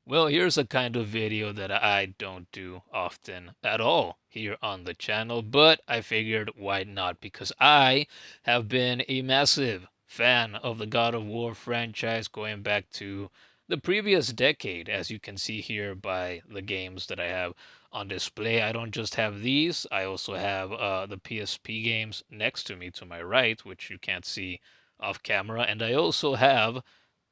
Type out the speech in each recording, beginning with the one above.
Well, here's a kind of video that I don't do often at all here on the channel, but I figured why not? Because I have been a massive fan of the God of War franchise going back to the previous decade, as you can see here by the games that I have on display. I don't just have these, I also have the PSP games next to me to my right, which you can't see off camera, and I also have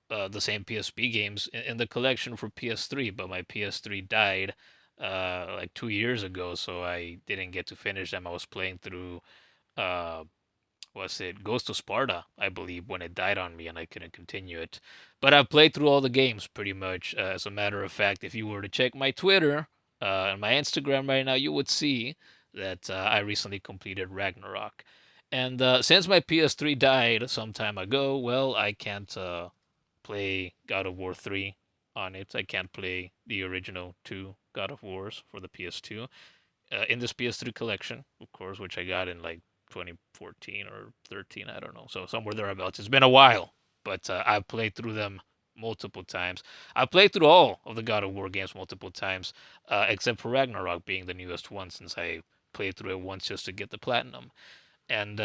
the same PSP games in the collection for PS3, but my PS3 died like 2 years ago, so I didn't get to finish them. I was playing through uh, what's it, Ghost of Sparta, I believe, when it died on me, and I couldn't continue it. But I've played through all the games pretty much. As a matter of fact, if you were to check my Twitter and my Instagram right now, you would see that I recently completed Ragnarok. And since my PS3 died some time ago, well, I can't play God of War 3 on it. I can't play the original two God of Wars for the PS2 in this PS3 collection, of course, which I got in like 2014 or 13, I don't know. So somewhere thereabouts. It's been a while, but I've played through them multiple times. I've played through all of the God of War games multiple times, except for Ragnarok being the newest one, since I played through it once just to get the platinum. And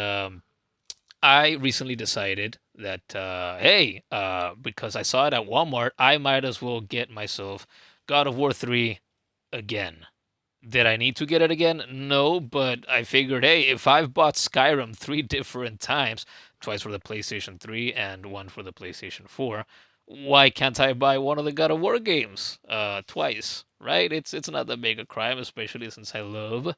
I recently decided that, hey, because I saw it at Walmart, I might as well get myself God of War 3 again. Did I need to get it again? No, but I figured, hey, if I've bought Skyrim three different times, twice for the PlayStation 3 and one for the PlayStation 4, why can't I buy one of the God of War games twice? Right? It's not that big a crime, especially since I love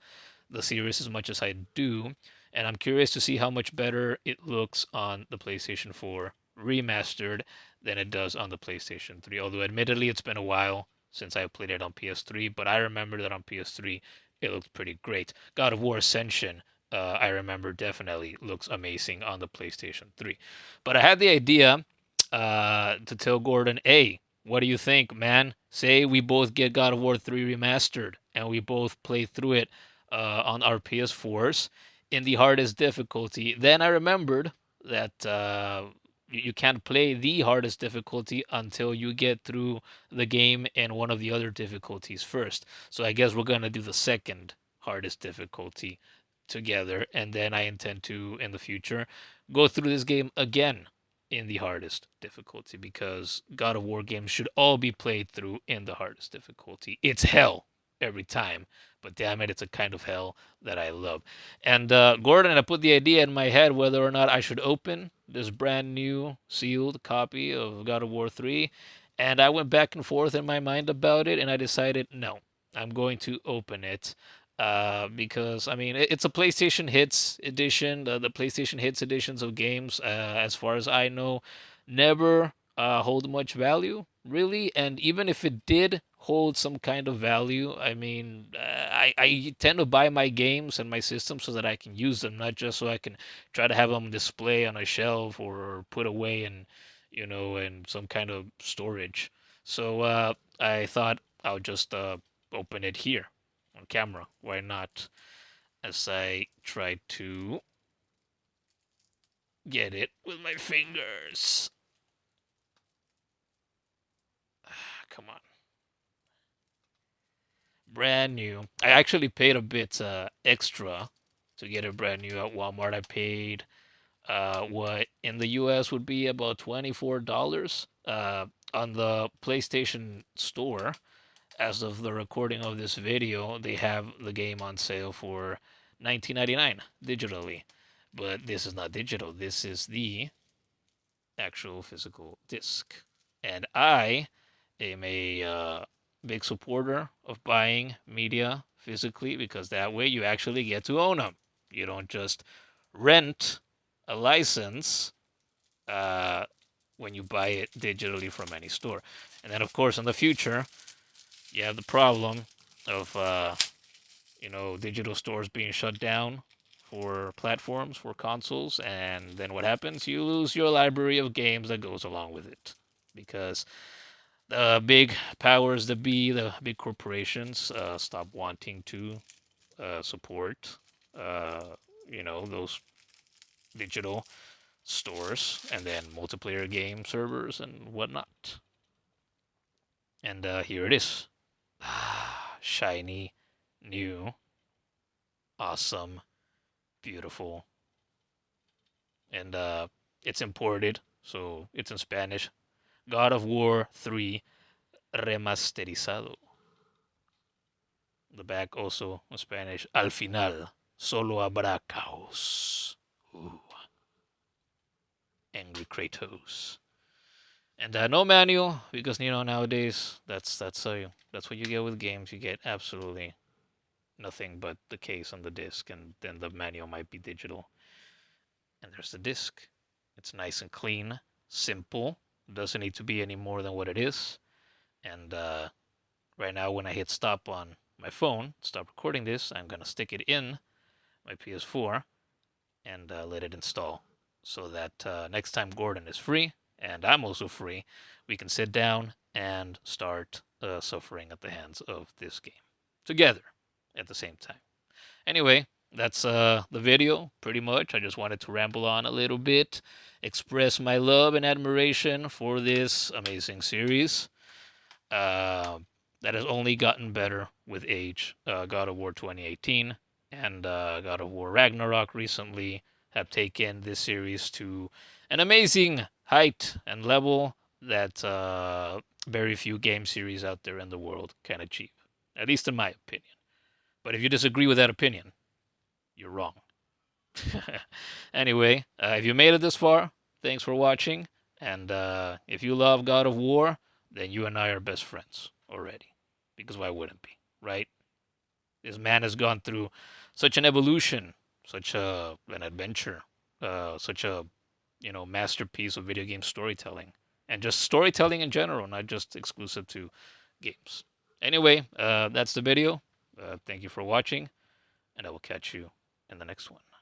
the series as much as I do, and I'm curious to see how much better it looks on the PlayStation 4 remastered than it does on the PlayStation 3. Although admittedly it's been a while since I played it on PS3, but I remember that on PS3 it looked pretty great. God of War Ascension, I remember definitely looks amazing on the PlayStation 3. But I had the idea to tell Gordon, hey, what do you think, man? Say we both get God of War 3 remastered and we both play through it on our PS4s in the hardest difficulty. Then I remembered that you can't play the hardest difficulty until you get through the game in one of the other difficulties first. So I guess we're gonna do the second hardest difficulty together, and then I intend to in the future go through this game again in the hardest difficulty because God of War games should all be played through in the hardest difficulty. It's hell every time, but damn it, it's a kind of hell that I love. And Gordon, I put the idea in my head whether or not I should open this brand new sealed copy of God of War 3. And I went back and forth in my mind about it, and I decided no, I'm going to open it. Because I mean it's a PlayStation Hits edition. The PlayStation Hits editions of games, as far as I know, never hold much value really. And even if it did hold some kind of value, I mean, I tend to buy my games and my systems so that I can use them, not just so I can try to have them display on a shelf or put away in, in some kind of storage. So I thought I'll just open it here on camera. Why not? As I try to get it with my fingers. Come on. Brand new. I actually paid a bit extra to get it brand new at Walmart. I paid what in the US would be about $24 on the PlayStation Store. As of the recording of this video, they have the game on sale for 19.99 digitally. But this is not digital. This is the actual physical disc. And I am a big supporter of buying media physically because that way you actually get to own them. You don't just rent a license uh, when you buy it digitally from any store. And then, of course, in the future, you have the problem of digital stores being shut down for platforms, for consoles, and then what happens? You lose your library of games that goes along with it. Because the big powers that be, the big corporations, stop wanting to support, uh, those digital stores and then multiplayer game servers and whatnot. And here it is. Shiny, new, awesome, beautiful. And it's imported, so it's in Spanish. God of War 3 Remasterizado. The back also in Spanish. Al final, solo habrá caos. Ooh, angry Kratos. And no manual because nowadays that's what you get with games. You get absolutely nothing but the case on the disc, and then the manual might be digital. And there's the disc. It's nice and clean, simple. Doesn't need to be any more than what it is. And right now, when I hit stop on my phone, stop recording this, I'm gonna stick it in my PS4 and let it install, so that next time Gordon is free and I'm also free, we can sit down and start suffering at the hands of this game together at the same time. Anyway, that's the video pretty much. I just wanted to ramble on a little bit, express my love and admiration for this amazing series. Uh, that has only gotten better with age. God of War 2018 and God of War Ragnarok recently have taken this series to an amazing height and level that very few game series out there in the world can achieve, at least in my opinion. But if you disagree with that opinion, you're wrong. Anyway, if you made it this far, thanks for watching. And if you love God of War, then you and I are best friends already. Because why wouldn't be, right? This man has gone through such an evolution, such an adventure, such a masterpiece of video game storytelling, and just storytelling in general, not just exclusive to games. Anyway, that's the video. Thank you for watching, and I will catch you in the next one.